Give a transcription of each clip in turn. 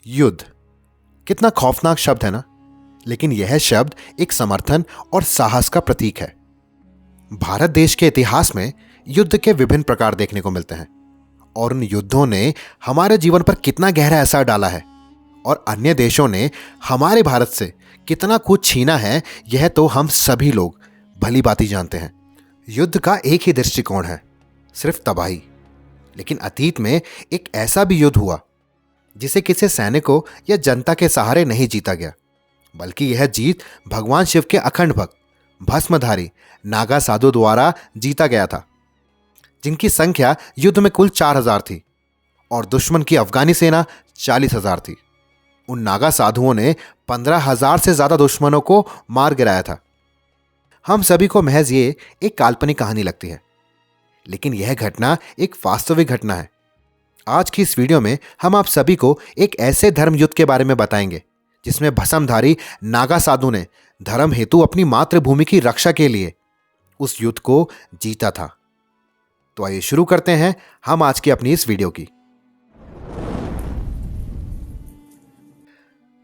युद्ध कितना खौफनाक शब्द है ना। लेकिन यह शब्द एक समर्थन और साहस का प्रतीक है। भारत देश के इतिहास में युद्ध के विभिन्न प्रकार देखने को मिलते हैं और उन युद्धों ने हमारे जीवन पर कितना गहरा असर डाला है और अन्य देशों ने हमारे भारत से कितना कुछ छीना है, यह तो हम सभी लोग भली भांति जानते हैं। युद्ध का एक ही दृष्टिकोण है, सिर्फ तबाही। लेकिन अतीत में एक ऐसा भी युद्ध हुआ जिसे किसी सैनिकों या जनता के सहारे नहीं जीता गया, बल्कि यह जीत भगवान शिव के अखंड भक्त भस्मधारी नागा साधु द्वारा जीता गया था, जिनकी संख्या युद्ध में कुल 4000 थी और दुश्मन की अफगानी सेना 40,000 थी। उन नागा साधुओं ने 15,000 से ज्यादा दुश्मनों को मार गिराया था। हम सभी को महज ये एक काल्पनिक कहानी लगती है, लेकिन यह घटना एक वास्तविक घटना है। आज की इस वीडियो में हम आप सभी को एक ऐसे धर्म युद्ध के बारे में बताएंगे जिसमें भस्मधारी नागा साधु ने धर्म हेतु अपनी मातृभूमि की रक्षा के लिए उस युद्ध को जीता था। तो आइए शुरू करते हैं हम आज की अपनी इस वीडियो की।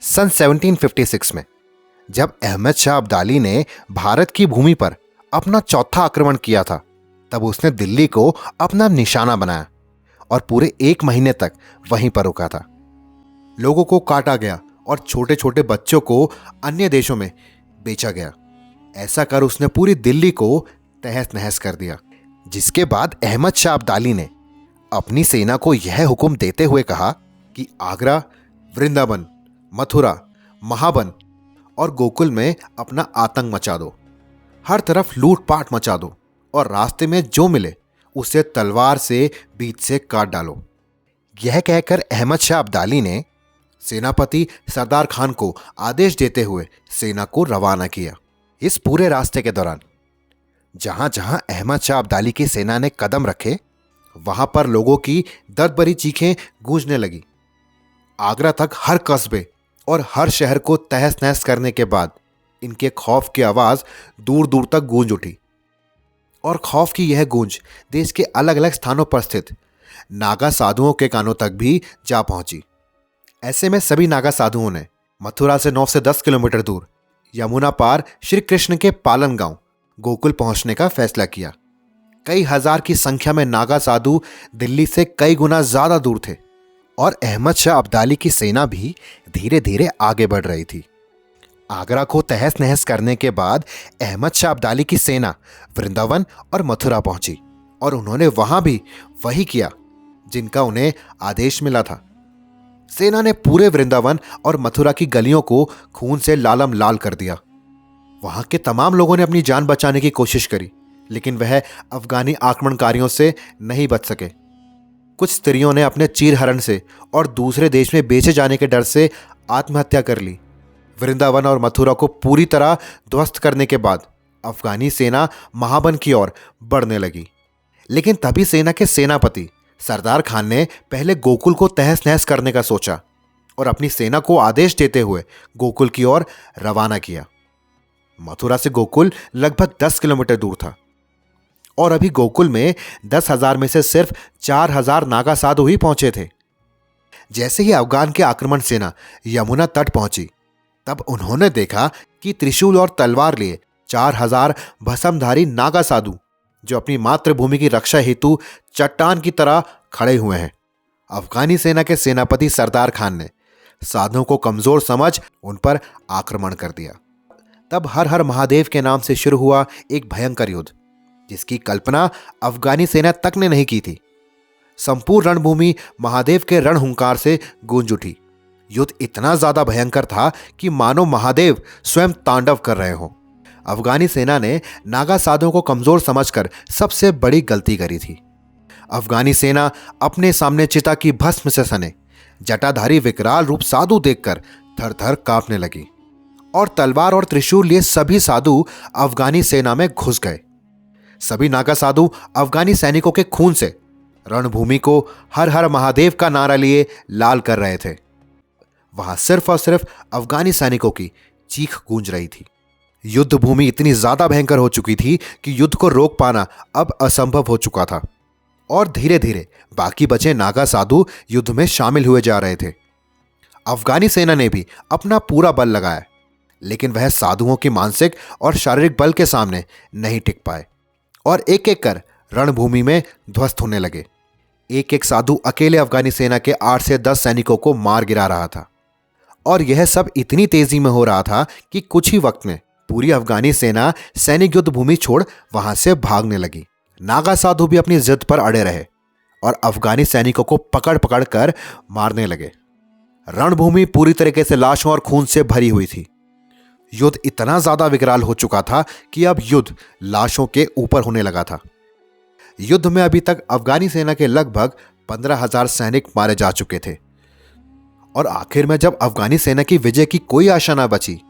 सन 1756 में जब अहमद शाह अब्दाली ने भारत की भूमि पर अपना चौथा आक्रमण किया था, तब उसने दिल्ली को अपना निशाना बनाया और पूरे 1 महीने तक वहीं पर रुका था। लोगों को काटा गया और छोटे छोटे बच्चों को अन्य देशों में बेचा गया। ऐसा कर उसने पूरी दिल्ली को तहस नहस कर दिया। जिसके बाद अहमद शाह अब्दाली ने अपनी सेना को यह हुक्म देते हुए कहा कि आगरा, वृंदावन, मथुरा, महाबन और गोकुल में अपना आतंक मचा दो। हर तरफ लूटपाट मचा दो और रास्ते में जो मिले उसे तलवार से बीच से काट डालो। यह कहकर अहमद शाह अब्दाली ने सेनापति सरदार खान को आदेश देते हुए सेना को रवाना किया। इस पूरे रास्ते के दौरान जहां जहां अहमद शाह अब्दाली की सेना ने कदम रखे, वहां पर लोगों की दर्द भरी चीखें गूंजने लगी। आगरा तक हर कस्बे और हर शहर को तहस नहस करने के बाद इनके खौफ की आवाज दूर दूर तक गूंज उठी और खौफ की यह गूंज देश के अलग अलग स्थानों पर स्थित नागा साधुओं के कानों तक भी जा पहुंची। ऐसे में सभी नागा साधुओं ने मथुरा से 9 से 10 किलोमीटर दूर यमुना पार श्री कृष्ण के पालन गांव गोकुल पहुंचने का फैसला किया। कई हजार की संख्या में नागा साधु दिल्ली से कई गुना ज्यादा दूर थे और अहमद शाह अब्दाली की सेना भी धीरे धीरे आगे बढ़ रही थी। आगरा को तहस नहस करने के बाद अहमद शाह अब्दाली की सेना वृंदावन और मथुरा पहुंची और उन्होंने वहां भी वही किया जिनका उन्हें आदेश मिला था। सेना ने पूरे वृंदावन और मथुरा की गलियों को खून से लालम लाल कर दिया। वहां के तमाम लोगों ने अपनी जान बचाने की कोशिश करी, लेकिन वह अफगानी आक्रमणकारियों से नहीं बच सके। कुछ स्त्रियों ने अपने चीरहरण से और दूसरे देश में बेचे जाने के डर से आत्महत्या कर ली। वृंदावन और मथुरा को पूरी तरह ध्वस्त करने के बाद अफगानी सेना महाबन की ओर बढ़ने लगी। लेकिन तभी सेना के सेनापति सरदार खान ने पहले गोकुल को तहस नहस करने का सोचा और अपनी सेना को आदेश देते हुए गोकुल की ओर रवाना किया। मथुरा से गोकुल लगभग 10 किलोमीटर दूर था और अभी गोकुल में 10,000 में से सिर्फ 4,000 नागा साधु ही पहुंचे थे। जैसे ही अफगान की आक्रमण सेना यमुना तट पहुंची, तब उन्होंने देखा कि त्रिशूल और तलवार लिए 4,000 भस्मधारी नागा साधु जो अपनी मातृभूमि की रक्षा हेतु चट्टान की तरह खड़े हुए हैं। अफगानी सेना के सेनापति सरदार खान ने साधुओं को कमजोर समझ उन पर आक्रमण कर दिया। तब हर हर महादेव के नाम से शुरू हुआ एक भयंकर युद्ध, जिसकी कल्पना अफगानी सेना तक ने नहीं की थी। संपूर्ण रणभूमि महादेव के रणहुंकार से गूंज उठी। युद्ध इतना ज्यादा भयंकर था कि मानो महादेव स्वयं तांडव कर रहे हों। अफगानी सेना ने नागा साधुओं को कमजोर समझकर सबसे बड़ी गलती करी थी। अफगानी सेना अपने सामने चिता की भस्म से सने जटाधारी विकराल रूप साधु देखकर थर थर कांपने लगी और तलवार और त्रिशूल लिए सभी साधु अफगानी सेना में घुस गए। सभी नागा साधु अफगानी सैनिकों के खून से रणभूमि को हर हर महादेव का नारा लिए लाल कर रहे थे। वहां सिर्फ और सिर्फ अफगानी सैनिकों की चीख गूंज रही थी। युद्ध भूमि इतनी ज्यादा भयंकर हो चुकी थी कि युद्ध को रोक पाना अब असंभव हो चुका था और धीरे धीरे बाकी बचे नागा साधु युद्ध में शामिल हुए जा रहे थे। अफगानी सेना ने भी अपना पूरा बल लगाया, लेकिन वह साधुओं की मानसिक और शारीरिक बल के सामने नहीं टिक पाए और एक एक कर रणभूमि में ध्वस्त होने लगे। एक एक साधु अकेले अफगानी सेना के 8 से 10 सैनिकों को मार गिरा रहा था और यह सब इतनी तेजी में हो रहा था कि कुछ ही वक्त में पूरी अफगानी सेना सैनिक युद्ध भूमि छोड़ वहां से भागने लगी। नागा साधु भी अपनी जिद पर अड़े रहे और अफगानी सैनिकों को पकड़ पकड़ कर मारने लगे। रणभूमि पूरी तरीके से लाशों और खून से भरी हुई थी। युद्ध इतना ज्यादा विकराल हो चुका था कि अब युद्ध लाशों के ऊपर होने लगा था। युद्ध में अभी तक अफगानी सेना के लगभग 15,000 सैनिक मारे जा चुके थे और आखिर में जब अफगानी सेना की विजय की कोई आशा ना बची,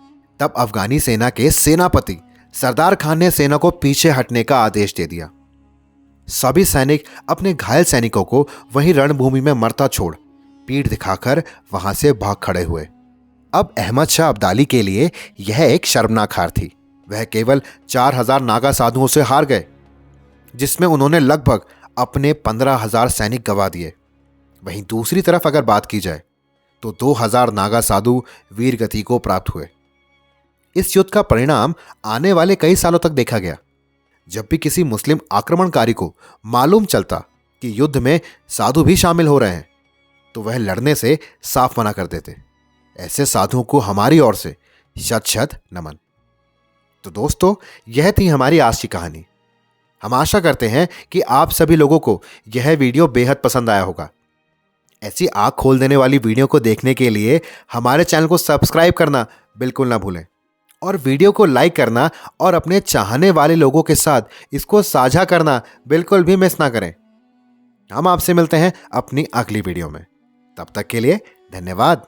तब अफगानी सेना के सेनापति सरदार खान ने सेना को पीछे हटने का आदेश दे दिया। सभी सैनिक अपने घायल सैनिकों को वहीं रणभूमि में मरता छोड़ पीठ दिखाकर वहां से भाग खड़े हुए। अब अहमद शाह अब्दाली के लिए यह एक शर्मनाक हार थी। वह केवल 4,000 नागा साधुओं से हार गए, जिसमें उन्होंने लगभग अपने 15,000 सैनिक गंवा दिए। वहीं दूसरी तरफ अगर बात की जाए तो 2,000 नागा साधु वीरगति को प्राप्त हुए। इस युद्ध का परिणाम आने वाले कई सालों तक देखा गया। जब भी किसी मुस्लिम आक्रमणकारी को मालूम चलता कि युद्ध में साधु भी शामिल हो रहे हैं, तो वह लड़ने से साफ मना कर देते। ऐसे साधुओं को हमारी ओर से शत शत नमन। तो दोस्तों, यह थी हमारी आज की कहानी। हम आशा करते हैं कि आप सभी लोगों को यह वीडियो बेहद पसंद आया होगा। ऐसी आंख खोल देने वाली वीडियो को देखने के लिए हमारे चैनल को सब्सक्राइब करना बिल्कुल ना भूलें और वीडियो को लाइक करना और अपने चाहने वाले लोगों के साथ इसको साझा करना बिल्कुल भी मिस ना करें। हम आपसे मिलते हैं अपनी अगली वीडियो में। तब तक के लिए धन्यवाद।